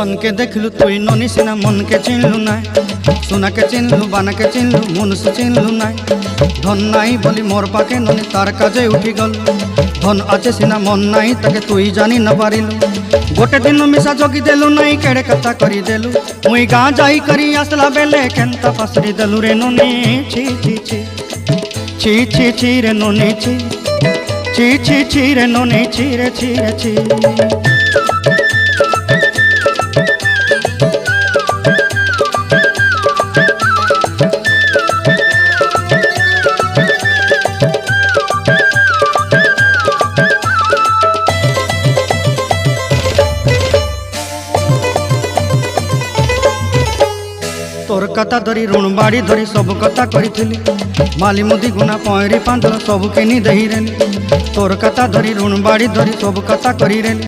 सन के देखलू तुई ननी सिना मन के चिन्हलू ना सोना के चिन्हलू बाना के चिन्हलू मनुष्य चिन्हलू ना धन नाई बोली मोर पाके ननी तार काजे उठी गल धन आचे सिना मन नाई ताके तुई जानी न पारिलु गोटे दिन मिसा जगी देलु नाई केड़े कथा करी देलु मुई गाँ जाई करी आसला बेले केंता पासरी देलु रे ननी छी छी छी छी छी छी रे ननी छी छी छी छी रे ननी छी रे छी रे छी। तोर कथा धरी ऋण बाड़ी धरी सब कथा करी माली मुदी गुना पहरी पांदल सब किनी दही रेली तोर कथा धरी ऋण बाड़ी धरी सब कथा करी रेली